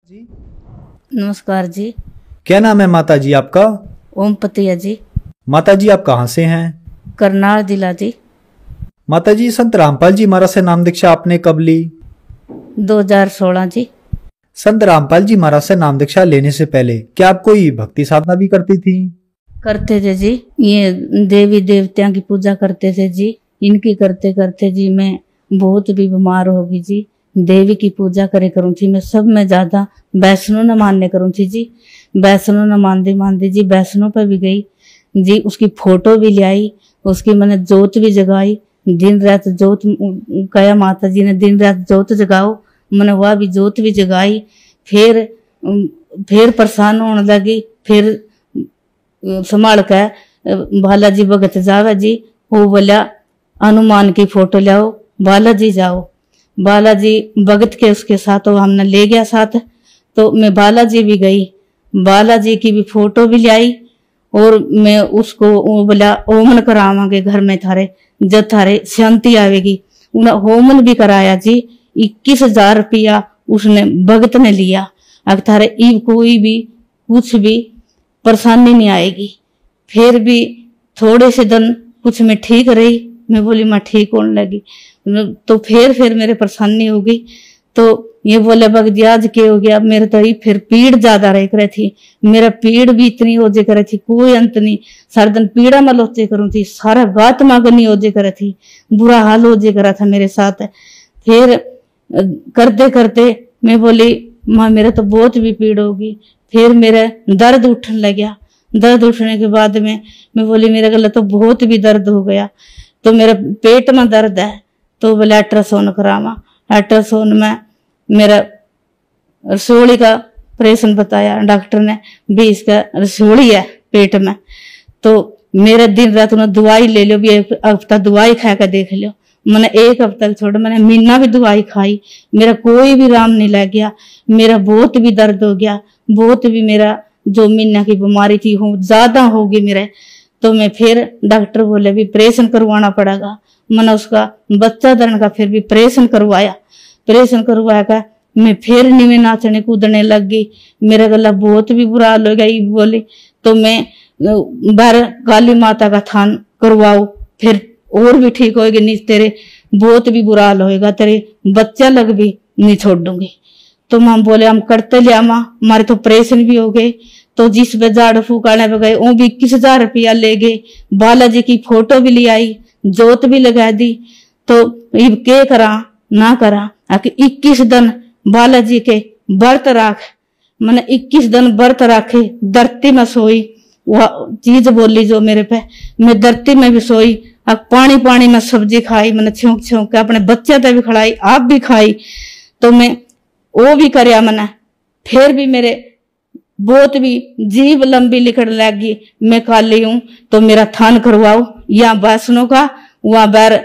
जी। नमस्कार जी। क्या नाम है माता जी आपका? ओम पतिया जी। माता जी आप कहाँ से हैं? करनाल जिला जी। माता जी संत रामपाल जी महाराज से नाम दीक्षा आपने कब ली? 2016 जी। संत रामपाल जी महाराज से नाम दीक्षा लेने से पहले क्या आप कोई भक्ति साधना भी करती थी? करते थे जी। ये देवी देवताओं की पूजा करते थे जी। इनकी करते करते जी मैं बहुत भी बीमार हो गई जी। देवी की पूजा करे करूँ थी मैं, सब में ज्यादा वैष्णो न मानने करूँ थी जी। वैष्णो न मानते मानते जी वैष्णो पर भी गई जी। उसकी फोटो भी ले आई, उसकी मैंने जोत भी जगाई। दिन रात जोत कहा माता जी ने दिन रात जोत जगाओ, मैंने वह भी जोत भी जगाई। फिर परेशान होने लगी। फिर संभाल के बालाजी भगत जावे जी, वो बोला हनुमान की फोटो लाओ, बालाजी जाओ। बालाजी भगत के उसके साथ वो हमने ले गया साथ, तो मैं बालाजी भी गई। बालाजी की भी फोटो भी लाई और मैं उसको वो बोला होमन करावांगे घर में थारे, जब थारे शांति आवेगी। उन्हें होमन भी कराया जी। 21,000 रुपया उसने भगत ने लिया। अब थारे ईब कोई भी कुछ भी परेशानी नहीं आएगी। फिर भी थोड़े से दिन कुछ मैं ठीक रही, मैं बोली मैं ठीक होने लगी। तो फिर मेरे परेशानी हो गई। तो ये बोले भगत जी आज क्या हो गया? मेरे तो ही फिर पीड़ ज्यादा रह कर थी। मेरा पीड़ भी इतनी हो जे करे थी, कोई अंत नहीं। सारा दिन पीड़ा में लोचे करूँ थी, सारा गात मागनी हो जे करे थी, बुरा हाल हो जे करा था मेरे साथ। फिर करते करते मैं बोली माँ मेरा तो बहुत भी पीड़ होगी। फिर मेरा दर्द उठने लग गया। दर्द उठने के बाद में मैं बोली मेरा गला तो बहुत भी दर्द हो गया, तो मेरा पेट में दर्द है, तो बोले अल्ट्रासाउंड करावा। अल्ट्रासाउंड में मेरा रसोली का ऑपरेशन बताया डॉक्टर ने, 20 का रसोली है पेट में। तो मेरा दिन रात उन्हें दवाई ले लो, भी एक हफ्ता दवाई खा कर देख लो। मैंने एक हफ्ता छोड़, मैंने महीना भी दवाई खाई, मेरा कोई भी राम नहीं लग गया। मेरा बहुत भी दर्द हो गया, बहुत भी मेरा जो महीना की बीमारी थी वो ज्यादा होगी मेरे। तो मैं फिर डॉक्टर बोले भी ऑपरेशन करवाना पड़ेगा। मैंने उसका बच्चा धरण का फिर भी ऑपरेशन करवाया। ऑपरेशन करवाया का मैं फिर नीवे नाचने कूदने लग गई। मेरा गला बहुत भी बुरा हाल हो गया। बोली तो मैं बाहर काली माता का थान करवाओ, फिर और भी ठीक होएगी, नहीं तेरे बहुत भी बुरा हाल होएगा, तेरे बच्चा लग भी नहीं छोड़ दूंगी। तो मां बोले हम करते लिया मां, हमारे तो ऑपरेशन भी हो गए। तो जिस पे झाड़ फूकाने पे गए वो भी 21,000 रुपया ले गए। बालाजी की फोटो भी ले आई, जोत भी लगा दी। तो ये के करा ना करा, 21 दिन बालाजी के व्रत राख। मैंने 21 दिन व्रत राखे, धरती में सोई। वह चीज बोली जो मेरे पे, मैं धरती में भी सोई। अब पानी पानी में सब्जी खाई, मैंने छौंक छौंक के अपने बच्चे तक भी खिलाई, आप भी खाई। तो मैं वो भी करया मैंने। फिर भी मेरे बहुत भी जीव लंबी लिखने लगी। मैं काली हूं तो मेरा थान करवाओ, या वैष्णो का वहां बैर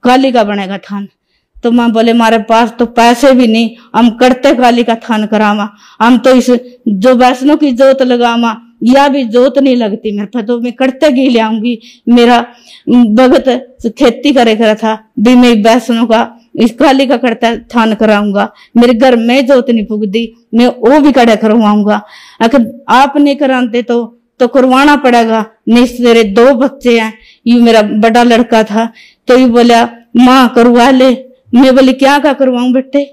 काली का बनेगा थान। तो मां बोले हमारे पास तो पैसे भी नहीं, हम करते काली का थान करावा। हम तो इस जो वैष्णो की जोत लगावा, या भी जोत नहीं लगती मेरे पे, तो मैं करते घी ले आऊंगी। मेरा भगत खेती करे करा था भी, मैं वैष्णो का इस काली का करता थान कराऊंगा। मेरे घर में जोत नहीं पुगती, मैं वो भी कड़ा करवाऊंगा। अगर आप नहीं कराते तो करवाना पड़ेगा। नहीं तेरे 2 बच्चे हैं, ये मेरा बड़ा लड़का था। तो ये बोला माँ करवा ले। मैं बोली क्या का करवाऊं बेटे,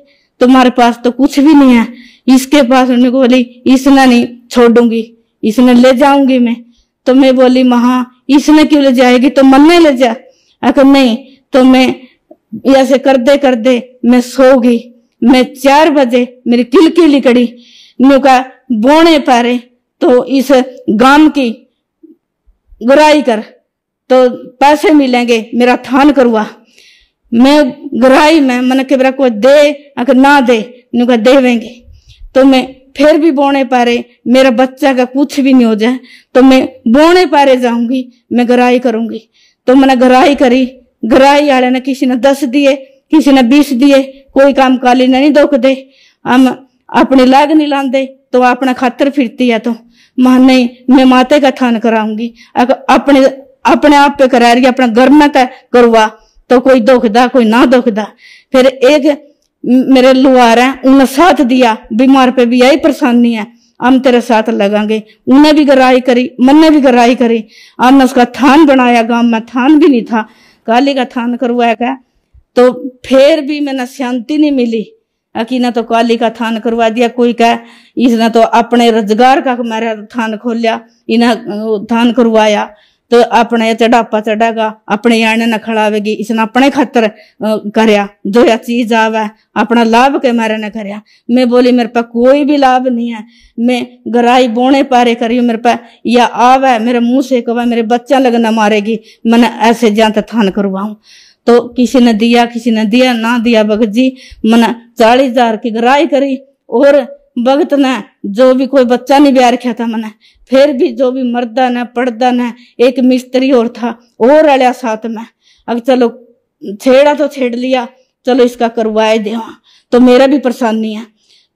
तुम्हारे पास तो कुछ भी नहीं है। इसके पास उन्हें बोली इसने नहीं छोड़ूंगी, इसने ले जाऊंगी मैं। तो मैं बोली महा इसने क्यों ले जाएगी, तो मन में ले जा। अगर नहीं तो मैं ऐसे करते करते मैं सो गई। मैं 4 बजे मेरी किलकी लिकड़ी नुका बोने पारे, तो इस गांव की गुराई कर तो पैसे मिलेंगे, मेरा थान करवा। मैं गुराई में मन के बरा को दे, अगर ना दे नुका देवेंगे। तो मैं फिर भी बोने पारे, मेरा बच्चा का कुछ भी नहीं हो जाए तो मैं बोने पारे जाऊंगी, मैं गुराई करूंगी। तो मैंने गुराई करी। गुराई वाले ने किसी ने 10 दिए, किसी ने 20 दिए। कोई काम काली नहीं दुख दे, हम अपनी लाग नहीं लाते तो अपना खातर फिरती है। तो मां नहीं मैं माते का थान कराऊंगी। अगर अपने आप पे करा रही, अपना घर में करवा, तो कोई दुखदा कोई ना दुखदा। फिर एक मेरे लुहार हैं, उन्हें साथ दिया, बीमार पे भी यही परेशानी है, हम तेरे साथ लगांगे। उन्हें भी गराई करी, मन्ने भी गराई करी। हमने उसका थान बनाया, गांव में थान भी नहीं था, काली का थान करवाया गया। तो फिर भी मैंने शांति नहीं मिली। कि ना तो काली का थान करवा दिया, कोई कह इसने तो अपने रोजगार का मेरा थान खोलिया, इन्हें थान करवाया तो अपने चढ़ापा चढ़ेगा, अपने आने न खड़ावेगी, इसने अपने खातर करया, जो या चीज आवे अपना लाभ के मेरे ने करया। मैं बोली मेरे पे कोई भी लाभ नहीं है, मैं गराई बोने पारे करी मेरे पे, या आवे मेरे मुंह से कवा मेरे बच्चा लगना मारेगी, मैंने ऐसे जानते थान करवाऊं। तो किसी ने दिया, किसी ने दिया, ना दिया भगत जी मैंने 40,000 की गराई करी। और भगत ने जो भी कोई बच्चा नहीं ब्याह रखा था मैंने, फिर भी जो भी मर्दा ने पड़दा ने, एक मिस्त्री और था और रलिया साथ में। अब चलो छेड़ा तो छेड़ लिया, चलो इसका करवाए दे, तो मेरा भी परेशानी है।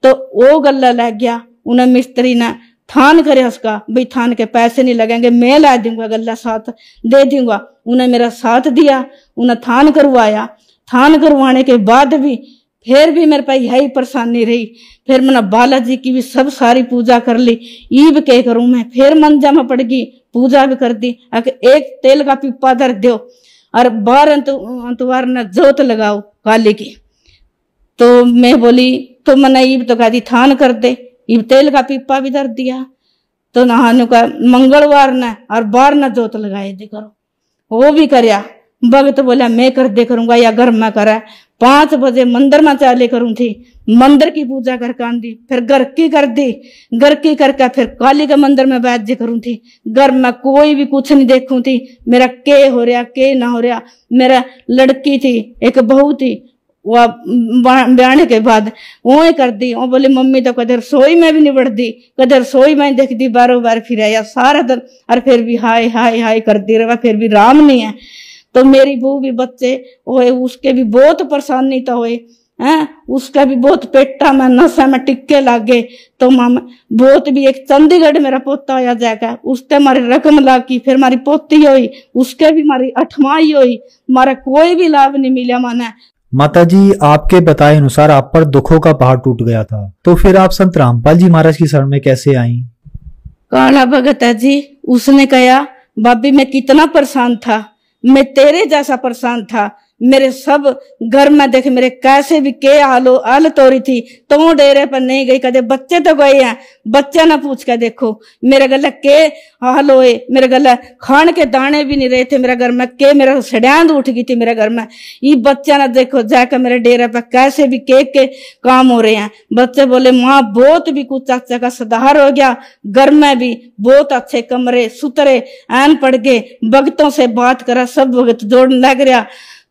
तो वो गल्ला लग गया, उन्हें मिस्त्री ने थान करे उसका, भाई थान के पैसे नहीं लगेंगे, मैं ला दूंगा, गल्ला साथ दे दूंगा। उन्हें मेरा साथ दिया, उन्हें थान करवाया। थान करवाने के बाद भी फिर भी मेरे पास यही परेशानी रही। फिर मैंने बालाजी की भी सब सारी पूजा कर ली, ईब के करूं मैं, फिर मंजा में पड़ गई, पूजा भी कर दी। एक तेल का पिप्पा धर दो और 12 अंतवार न जोत लगाओ काली की। तो मैं बोली तो मैंने ईब तो कहा दी थान कर दे, ईब तेल का पिप्पा भी धर दिया। तो नहाने का मंगलवार न और 12 न जोत लगाए दे करो, वो भी करया। भगत बोला मैं कर दे करूंगा, या घर में करा। 5 बजे मंदिर में चाले करूं थी, मंदिर की पूजा करके आंदी, फिर घर की कर दी, घर की करके फिर काली के मंदिर में बैठ जे करूं थी। घर में कोई भी कुछ नहीं देखूं थी, मेरा के हो रहा के ना हो रहा। मेरा लड़की थी, एक बहू थी, वह ब्याने के बाद वो ही कर दी। वो बोले मम्मी तो कदर रसोई में भी नहीं बढ़ती, कदर रसोई में देख दी, बारों बार फिर आया सारा दिन, और फिर भी हाय हाय हाय करती रहा, फिर भी राम नहीं है। तो मेरी बहू भी बच्चे हुए, उसके भी बहुत परेशानी तो हुए हैं, उसका भी बहुत पेटा में नशा में टिक्के लागे। तो मामा बहुत भी, एक चंडीगढ़ मेरा पोता आया जाएगा, उससे हमारी रकम लागी, फिर हमारी पोती हुई, उसके भी हमारी 8वां हुई, हमारा कोई भी लाभ नहीं मिला माने। माताजी, आपके बताए अनुसार आप पर दुखों का पहाड़ टूट गया था, तो फिर आप संत रामपाल जी महाराज की शरण में कैसे आई? काला भगत है जी, उसने कहा बाबी मैं कितना परेशान था, मैं तेरे जैसा परेशान था। मेरे सब घर में देख मेरे कैसे भी के हाल तोरी थी, तो डेरे पर नहीं गई, कदे बच्चे तो गए हैं, बच्चा ना पूछ के देखो मेरे गला के हाल होए, मेरे गला खान के दाने भी नहीं रहे थे मेरे घर में, के मेरा सड़ियांद उठ गई थी मेरे घर में। ये बच्चा ना देखो जाकर मेरे डेरे पर कैसे भी के काम हो रहे हैं। बच्चे बोले माँ बहुत भी कुछ चाचा का सुधार हो गया, घर में भी बहुत अच्छे कमरे सुतरे ऐन पड़ गए, भगतों से बात करा, सब भगत जोड़ने लग रहा।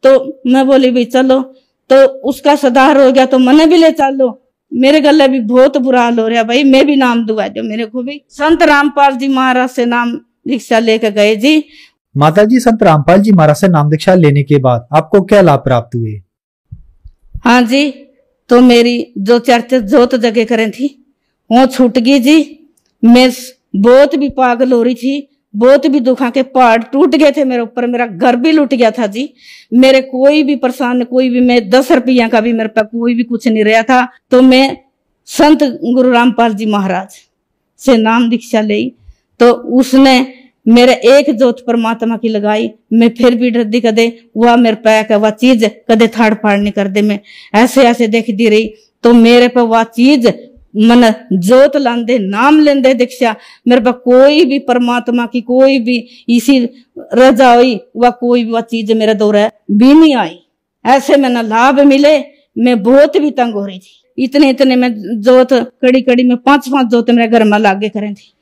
तो मैं बोली भी चलो, तो उसका सुधार हो गया तो मने भी ले चलो। मेरे गले भी बहुत बुरा हाल हो रहा भाई, मैं भी नाम दुआ दो मेरे को भी। संत रामपाल जी महाराज से नाम दीक्षा लेकर गए जी। माता जी, संत रामपाल जी महाराज से नाम दीक्षा लेने के बाद आपको क्या लाभ प्राप्त हुए? हाँ जी, तो मेरी जो चर्चा जोत जगह करें थी वो छूट गई जी। मैं बहुत भी पागल हो रही थी, बहुत भी दुखा के पहाड़ टूट गए थे मेरे ऊपर, मेरा घर भी लूट गया था जी। मेरे कोई भी परेशान, कोई भी, मैं 10 रुपया का भी मेरे पास कोई भी कुछ नहीं रहा था। तो मैं संत गुरु रामपाल जी महाराज से नाम दीक्षा ली, तो उसने मेरे एक जोत परमात्मा की लगाई। मैं फिर भी डरदी, कदे वह मेरे पैर का वह चीज कदे थाड़ फाड़ नहीं कर दे। मैं ऐसे ऐसे देखती रही, तो मेरे पर वह चीज मन जोत लांदे नाम लेंदे दीक्षा, मेरे पास कोई भी परमात्मा की कोई भी इसी रजा हुई, वह कोई भी वह चीज मेरे दौरे भी नहीं आई। ऐसे मैंने लाभ मिले, मैं बहुत भी तंग हो रही थी। इतने मैं जोत कड़ी कड़ी में 5-5 जोत मेरे घर में लागे करें थी।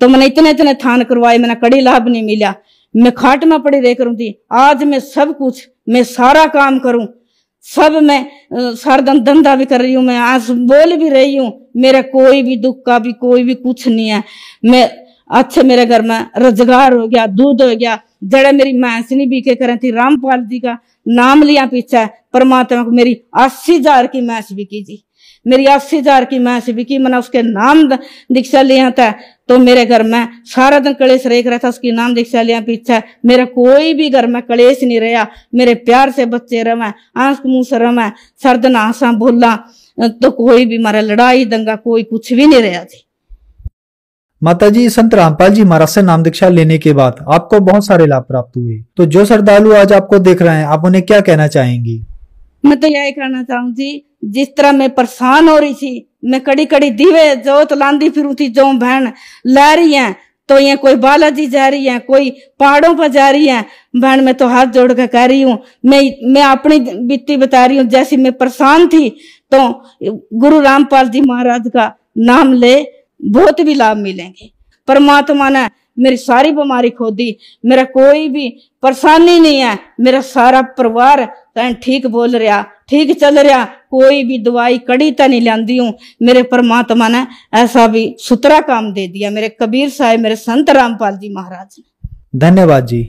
तो मैंने इतने थान करवाए, मैंने कड़ी लाभ नहीं मिला। मैं खाट में पड़ी रह करूं थी। आज मैं सब कुछ, मैं सारा काम करूं, सब मैं सारा दिन धंधा भी कर रही हूँ, मैं आज बोल भी रही हूँ, मेरा कोई भी दुख का भी कोई भी कुछ नहीं है। मैं अच्छे, मेरे घर में रोजगार हो गया, दूध हो गया, जड़े मेरी भैंस नहीं बीके करें थी, रामपाल जी का नाम लिया पीछे परमात्मा को, मेरी 80,000 की भैंस बिकी जी। मेरी 80,000 की भैंस बिकी, मैंने उसके नाम दीक्षा लिया था। तो मेरे घर में सारा दिन कलेश रेख रहा था, उसकी नाम दीक्षा लिया पीछे मेरा कोई भी घर में कलेश नहीं रहा। मेरे प्यार से बच्चे रहे, आंख मुंह से रहे, सर्द हंसा बोला, तो कोई भी हमारा लड़ाई दंगा कोई कुछ भी नहीं रहा जी। माताजी, संत रामपाल जी महाराज से नाम दीक्षा लेने के बाद आपको बहुत सारे लाभ प्राप्त हुए, तो जो श्रद्धालु आज आपको देख रहे हैं, आप उन्हें क्या कहना चाहेंगी? मैं तो यही कहना चाहूँ जी, जिस तरह मैं परेशान हो रही थी, मैं कड़ी कड़ी दीवे जोत लांदी फिरूं थी, जो बहन ला रही है, तो ये कोई बालाजी जा रही है, कोई पहाड़ों पर जा रही है, बहन मैं तो हाथ जोड़ कर कह रही हूँ, मैं अपनी बीती बता रही हूँ। जैसी मैं परेशान थी, तो गुरु रामपाल जी महाराज का नाम ले, बहुत भी लाभ मिलेंगे। परमात्मा ने मेरी सारी बीमारी खो दी, मेरा कोई भी परेशानी नहीं है, मेरा सारा परिवार ठीक बोल रहा, ठीक चल रहा, कोई भी दवाई कड़ी तो नहीं लांदी हूँ। मेरे परमात्मा ने ऐसा भी सुथरा काम दे दिया, मेरे कबीर साहब, मेरे संत रामपाल जी महाराज ने। धन्यवाद जी।